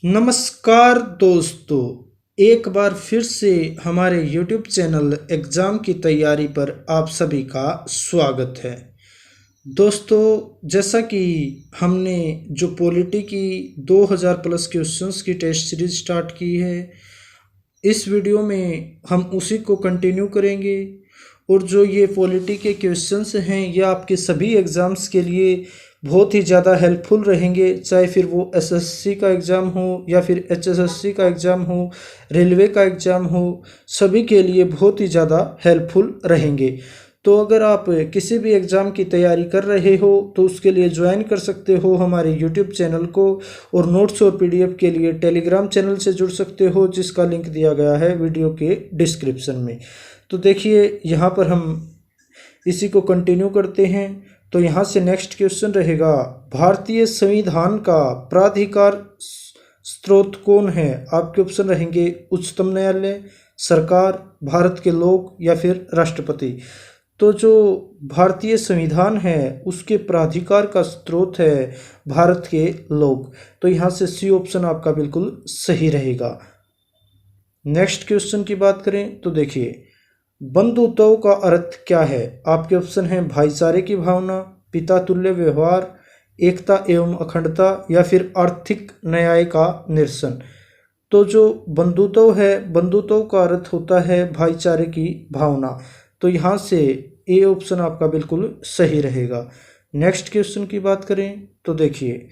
नमस्कार दोस्तों, एक बार फिर से हमारे YouTube चैनल एग्ज़ाम की तैयारी पर आप सभी का स्वागत है। दोस्तों, जैसा कि हमने जो पॉलिटी की 2000 प्लस क्वेश्चंस की टेस्ट सीरीज स्टार्ट की है, इस वीडियो में हम उसी को कंटिन्यू करेंगे। और जो ये पॉलिटी के क्वेश्चंस हैं, ये आपके सभी एग्ज़ाम्स के लिए बहुत ही ज़्यादा हेल्पफुल रहेंगे, चाहे फिर वो एसएससी का एग्ज़ाम हो या फिर एचएसएससी का एग्ज़ाम हो, रेलवे का एग्ज़ाम हो, सभी के लिए बहुत ही ज़्यादा हेल्पफुल रहेंगे। तो अगर आप किसी भी एग्ज़ाम की तैयारी कर रहे हो तो उसके लिए ज्वाइन कर सकते हो हमारे यूट्यूब चैनल को, और नोट्स और पीडीएफ के लिए टेलीग्राम चैनल से जुड़ सकते हो, जिसका लिंक दिया गया है वीडियो के डिस्क्रिप्शन में। तो देखिए, यहाँ पर हम इसी को कंटिन्यू करते हैं। तो यहाँ से नेक्स्ट क्वेश्चन रहेगा, भारतीय संविधान का प्राधिकार स्रोत कौन है? आपके ऑप्शन रहेंगे उच्चतम न्यायालय, सरकार, भारत के लोग या फिर राष्ट्रपति। तो जो भारतीय संविधान है उसके प्राधिकार का स्रोत है भारत के लोग। तो यहाँ से सी ऑप्शन आपका बिल्कुल सही रहेगा। नेक्स्ट क्वेश्चन की बात करें तो देखिए, बंधुत्व का अर्थ क्या है? आपके ऑप्शन हैं भाईचारे की भावना, पिता तुल्य व्यवहार, एकता एवं अखंडता या फिर आर्थिक न्याय का निरसन। तो जो बंधुत्व है, बंधुत्व का अर्थ होता है भाईचारे की भावना। तो यहाँ से ए ऑप्शन आपका बिल्कुल सही रहेगा। नेक्स्ट क्वेश्चन की बात करें तो देखिए,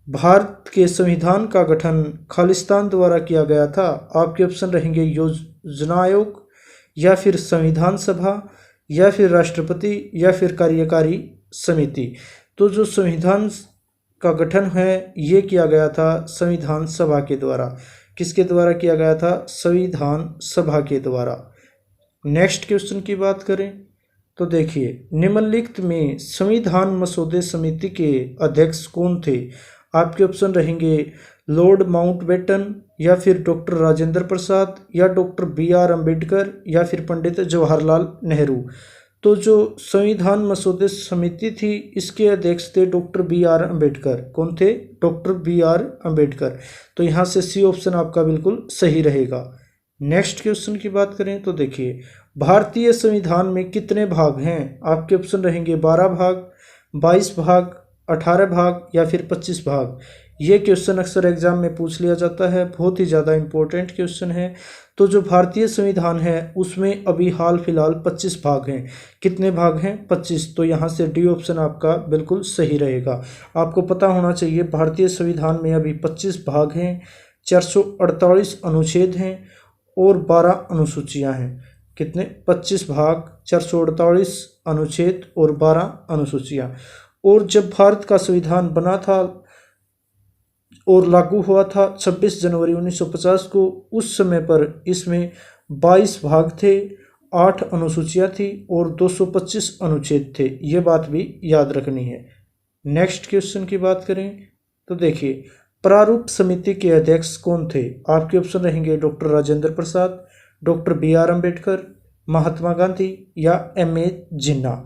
भारत के संविधान का गठन खालिस्तान द्वारा किया गया था। आपके ऑप्शन रहेंगे योजना आयोग या फिर संविधान सभा या फिर राष्ट्रपति या फिर कार्यकारी समिति। तो जो संविधान का गठन है ये किया गया था संविधान सभा के द्वारा। किसके द्वारा किया गया था? संविधान सभा के द्वारा। नेक्स्ट क्वेश्चन की बात करें तो देखिए, निम्नलिखित में संविधान मसौदे समिति के अध्यक्ष कौन थे? आपके ऑप्शन रहेंगे लॉर्ड माउंटबेटन या फिर डॉक्टर राजेंद्र प्रसाद या डॉक्टर बी.आर. अम्बेडकर या फिर पंडित जवाहरलाल नेहरू। तो जो संविधान मसौदे समिति थी इसके अध्यक्ष थे डॉक्टर बी.आर. अम्बेडकर। कौन थे? Doctor B R. अम्बेडकर। तो यहाँ से सी ऑप्शन आपका बिल्कुल सही रहेगा। नेक्स्ट क्वेश्चन की बात करें तो देखिए, भारतीय संविधान में कितने भाग हैं? आपके ऑप्शन रहेंगे 12 भाग, 22 भाग, 18 भाग या फिर 25 भाग। ये क्वेश्चन अक्सर एग्जाम में पूछ लिया जाता है, बहुत ही ज़्यादा इंपॉर्टेंट क्वेश्चन है। तो जो भारतीय संविधान है उसमें अभी हाल फिलहाल 25 भाग हैं। कितने भाग हैं? 25। तो यहाँ से डी ऑप्शन आपका बिल्कुल सही रहेगा। आपको पता होना चाहिए भारतीय संविधान में अभी 25 भाग हैं, 448 अनुच्छेद हैं और 12 अनुसूचियाँ हैं। कितने? 25 भाग, 448 अनुच्छेद और 12 अनुसूचियाँ। और जब भारत का संविधान बना था और लागू हुआ था 26 जनवरी 1950 को, उस समय पर इसमें 22 भाग थे, 8 अनुसूचियाँ थी और 225 अनुच्छेद थे। ये बात भी याद रखनी है। नेक्स्ट क्वेश्चन की बात करें तो देखिए, प्रारूप समिति के अध्यक्ष कौन थे? आपके ऑप्शन रहेंगे doctor Rajendra Prasad, doctor B R. Ambedkar, Mahatma Gandhi या एम.ए. जिन्ना।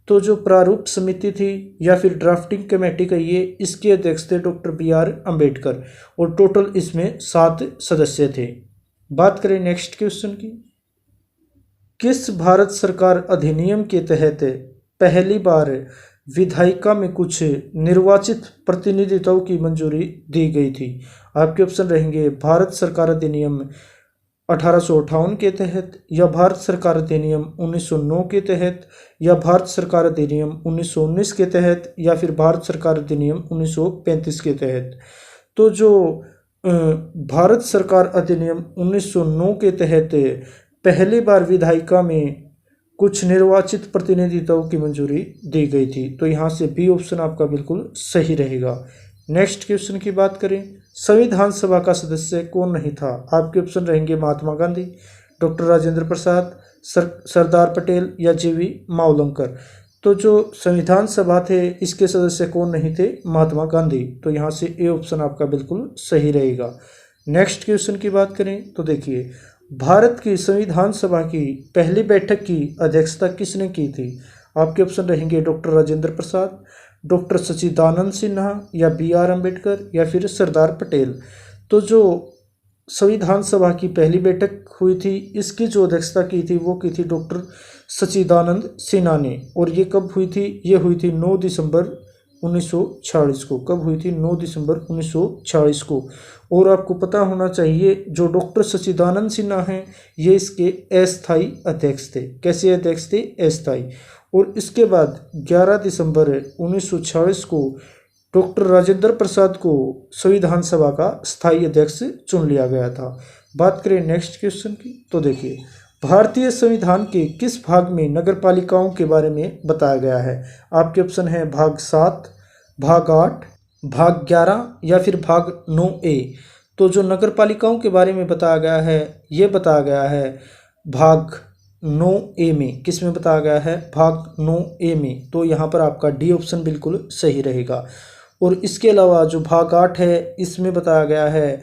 तो जो प्रारूप समिति थी या फिर ड्राफ्टिंग कमेटी कहिए, इसके अध्यक्ष थे डॉक्टर बी.आर. अम्बेडकर और टोटल इसमें 7 सदस्य थे। बात करें नेक्स्ट क्वेश्चन की, किस भारत सरकार अधिनियम के तहत पहली बार विधायिका में कुछ निर्वाचित प्रतिनिधित्व की मंजूरी दी गई थी? आपके ऑप्शन रहेंगे भारत सरकार अधिनियम 1858 के तहत या भारत सरकार अधिनियम 1909 के तहत या भारत सरकार अधिनियम 1919 के तहत या फिर भारत सरकार अधिनियम 1935 के तहत। तो जो भारत सरकार अधिनियम 1909 के तहत पहली बार विधायिका में कुछ निर्वाचित प्रतिनिधित्व की मंजूरी दी गई थी। तो यहाँ से बी ऑप्शन आपका बिल्कुल सही रहेगा। नेक्स्ट क्वेश्चन की बात करें, संविधान सभा का सदस्य कौन नहीं था? आपके ऑप्शन रहेंगे महात्मा गांधी, डॉक्टर राजेंद्र प्रसाद, सरदार पटेल या जी.वी. मावलंकर। तो जो संविधान सभा थे इसके सदस्य कौन नहीं थे? महात्मा गांधी। तो यहाँ से ए ऑप्शन आपका बिल्कुल सही रहेगा। नेक्स्ट क्वेश्चन की बात करें तो देखिए, भारत की संविधान सभा की पहली बैठक की अध्यक्षता किसने की थी? आपके ऑप्शन रहेंगे डॉक्टर राजेंद्र प्रसाद, डॉक्टर सच्चिदानंद सिन्हा या बी.आर. अम्बेडकर या फिर सरदार पटेल। तो जो संविधान सभा की पहली बैठक हुई थी, इसकी जो अध्यक्षता की थी वो की थी डॉक्टर सच्चिदानंद सिन्हा ने। और ये कब हुई थी? ये हुई थी 9 दिसंबर 1946 को। कब हुई थी? 9 दिसंबर 1946 को। और आपको पता होना चाहिए, जो डॉक्टर सच्चिदानंद सिन्हा हैं ये इसके अस्थायी अध्यक्ष थे। कैसे अध्यक्ष थे? अस्थायी। और इसके बाद 11 दिसंबर 1946 को डॉक्टर राजेंद्र प्रसाद को संविधान सभा का स्थायी अध्यक्ष चुन लिया गया था। बात करें नेक्स्ट क्वेश्चन की, तो देखिए, भारतीय संविधान के किस भाग में नगरपालिकाओं के बारे में बताया गया है? आपके ऑप्शन है भाग 7, भाग 8, भाग 11 या फिर भाग 9A। तो जो नगरपालिकाओं के बारे में बताया गया है, ये बताया गया है भाग 9A में। किस में बताया गया है? भाग 9A में। तो यहाँ पर आपका डी ऑप्शन बिल्कुल सही रहेगा। और इसके अलावा जो भाग 8 है, इसमें बताया गया है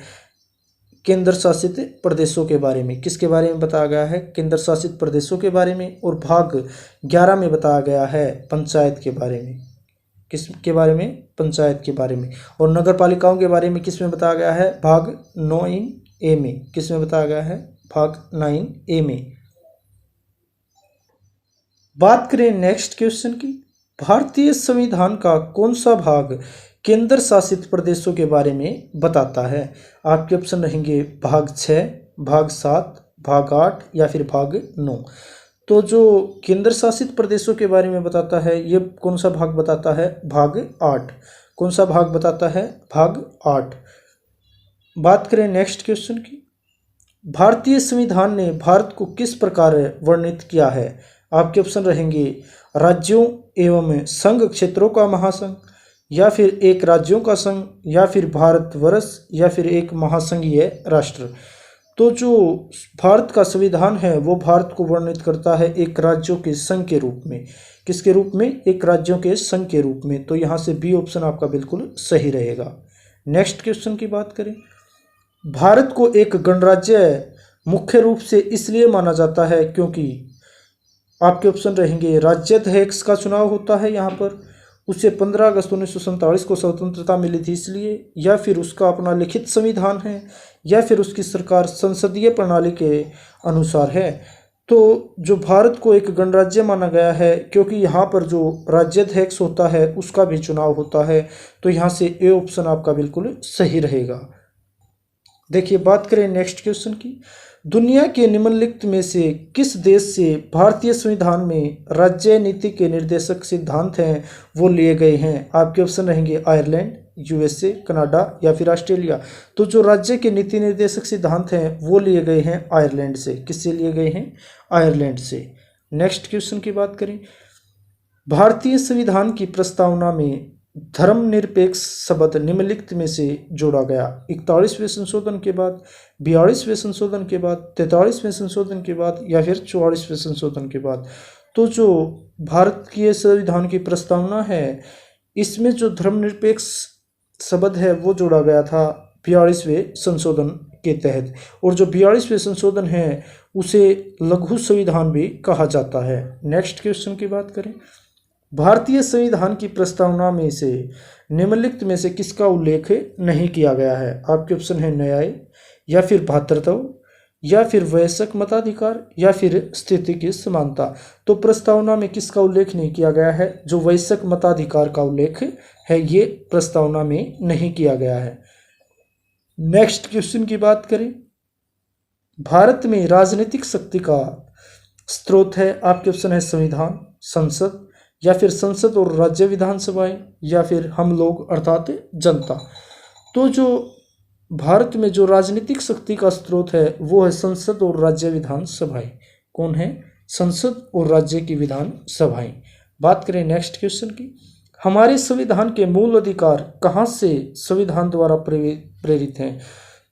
केंद्र शासित प्रदेशों के बारे में। किसके बारे में बताया गया है? केंद्र शासित प्रदेशों के बारे में। और भाग 11 में बताया गया है पंचायत के बारे में। किस के बारे में? पंचायत के बारे में। और नगर पालिकाओं के बारे में किस में बताया गया है? भाग 9A में। किस में बताया गया है? भाग 9A में। बात करें नेक्स्ट क्वेश्चन की, भारतीय संविधान का कौन सा भाग केंद्र शासित प्रदेशों के बारे में बताता है? आपके ऑप्शन रहेंगे भाग 6, भाग 7, भाग 8 या फिर भाग 9। तो जो केंद्र शासित प्रदेशों के बारे में बताता है, ये कौन सा भाग बताता है? भाग 8। कौन सा भाग बताता है? भाग 8। बात करें नेक्स्ट क्वेश्चन की, भारतीय संविधान ने भारत को किस प्रकार वर्णित किया है? आपके ऑप्शन रहेंगे राज्यों एवं संघ क्षेत्रों का महासंघ, या फिर एक राज्यों का संघ, या फिर भारतवर्ष, या फिर एक महासंघीय राष्ट्र। तो जो भारत का संविधान है वो भारत को वर्णित करता है एक राज्यों के संघ के रूप में। किसके रूप में? एक राज्यों के संघ के रूप में। तो यहाँ से बी ऑप्शन आपका बिल्कुल सही रहेगा। नेक्स्ट क्वेश्चन की बात करें, भारत को एक गणराज्य मुख्य रूप से इसलिए माना जाता है क्योंकि आपके ऑप्शन रहेंगे राज्याध्यक्ष का चुनाव होता है यहाँ पर, उसे 15 अगस्त 1947 को स्वतंत्रता मिली थी इसलिए, या फिर उसका अपना लिखित संविधान है, या फिर उसकी सरकार संसदीय प्रणाली के अनुसार है। तो जो भारत को एक गणराज्य माना गया है क्योंकि यहाँ पर जो राज्याध्यक्ष होता है उसका भी चुनाव होता है। तो यहाँ से ए ऑप्शन आपका बिल्कुल सही रहेगा। देखिए, बात करें नेक्स्ट क्वेश्चन की, दुनिया के निम्नलिखित में से किस देश से भारतीय संविधान में राज्य नीति के निर्देशक सिद्धांत हैं वो लिए गए हैं? आपके ऑप्शन रहेंगे आयरलैंड, यूएसए, कनाडा या फिर ऑस्ट्रेलिया। तो जो राज्य के नीति निर्देशक सिद्धांत हैं वो लिए गए हैं आयरलैंड से। किससे लिए गए हैं? आयरलैंड से। नेक्स्ट क्वेश्चन की बात करें, भारतीय संविधान की प्रस्तावना में धर्मनिरपेक्ष शब्द निम्नलिखित में से जोड़ा गया? 41वें संशोधन के बाद, 42वें संशोधन के बाद, 43वें संशोधन के बाद या फिर 44वें संशोधन के बाद। तो जो भारतीय संविधान की प्रस्तावना है इसमें जो धर्मनिरपेक्ष शब्द है वो जोड़ा गया था 42वें संशोधन के तहत। और जो 42वें संशोधन है उसे लघु संविधान भी कहा जाता है। नेक्स्ट क्वेश्चन की बात करें, भारतीय संविधान की प्रस्तावना में से निम्नलिखित में से किसका उल्लेख नहीं किया गया है? आपके ऑप्शन है न्याय, या फिर भ्रातृत्व, या फिर वयस्क मताधिकार, या फिर स्थिति की समानता। तो प्रस्तावना में किसका उल्लेख नहीं किया गया है? जो वयस्क मताधिकार का उल्लेख है ये प्रस्तावना में नहीं किया गया है। नेक्स्ट क्वेश्चन की बात करें, भारत में राजनीतिक शक्ति का स्रोत है? आपके ऑप्शन है संविधान, संसद, या फिर संसद और राज्य विधानसभाएं, या फिर हम लोग अर्थात जनता। तो जो भारत में जो राजनीतिक शक्ति का स्रोत है वो है संसद और राज्य विधानसभाएं। कौन है? संसद और राज्य की विधानसभाएं। बात करें नेक्स्ट क्वेश्चन की, हमारे संविधान के मूल अधिकार कहाँ से संविधान द्वारा प्रेरित हैं?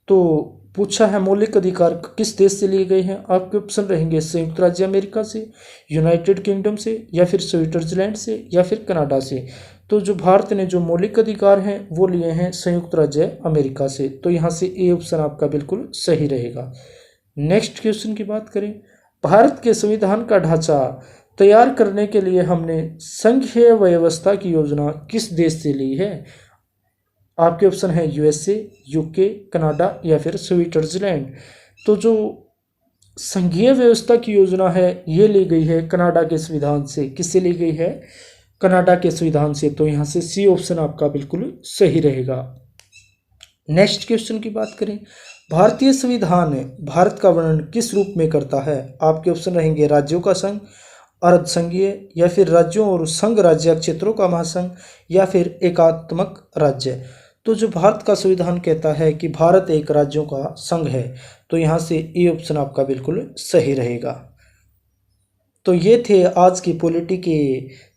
तो पूछा है मौलिक अधिकार किस देश से लिए गए हैं? आपके ऑप्शन रहेंगे संयुक्त राज्य अमेरिका से, यूनाइटेड किंगडम से, या फिर स्विट्जरलैंड से, या फिर कनाडा से। तो जो भारत ने जो मौलिक अधिकार हैं वो लिए हैं संयुक्त राज्य अमेरिका से। तो यहाँ से ए ऑप्शन आपका बिल्कुल सही रहेगा। नेक्स्ट क्वेश्चन की बात करें, भारत के संविधान का ढांचा तैयार करने के लिए हमने संघीय व्यवस्था की योजना किस देश से ली है? आपके ऑप्शन है यूएसए, यूके, कनाडा या फिर स्विट्जरलैंड। तो जो संघीय व्यवस्था की योजना है ये ली गई है कनाडा के संविधान से। किससे ली गई है? कनाडा के संविधान से। तो यहाँ से सी ऑप्शन आपका बिल्कुल सही रहेगा। नेक्स्ट क्वेश्चन की बात करें, भारतीय संविधान भारत का वर्णन किस रूप में करता है? आपके ऑप्शन रहेंगे राज्यों का संघ, अर्ध संघीय, या फिर राज्यों और संघ राज्य क्षेत्रों का महासंघ, या फिर एकात्मक राज्य। तो जो भारत का संविधान कहता है कि भारत एक राज्यों का संघ है, तो यहाँ से ए ऑप्शन आपका बिल्कुल सही रहेगा। तो ये थे आज की पॉलिटी के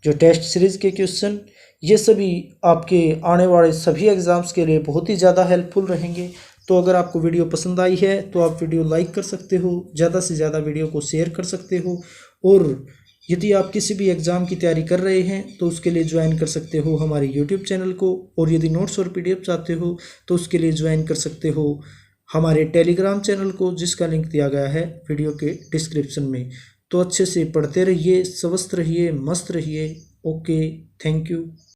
जो टेस्ट सीरीज के क्वेश्चन। ये सभी आपके आने वाले सभी एग्ज़ाम्स के लिए बहुत ही ज़्यादा हेल्पफुल रहेंगे। तो अगर आपको वीडियो पसंद आई है तो आप वीडियो लाइक कर सकते हो, ज़्यादा से ज़्यादा वीडियो को शेयर कर सकते हो, और यदि आप किसी भी एग्ज़ाम की तैयारी कर रहे हैं तो उसके लिए ज्वाइन कर सकते हो हमारे यूट्यूब चैनल को, और यदि नोट्स और पीडीएफ चाहते हो तो उसके लिए ज्वाइन कर सकते हो हमारे टेलीग्राम चैनल को, जिसका लिंक दिया गया है वीडियो के डिस्क्रिप्शन में। तो अच्छे से पढ़ते रहिए, स्वस्थ रहिए, मस्त रहिए। Okay, thank you.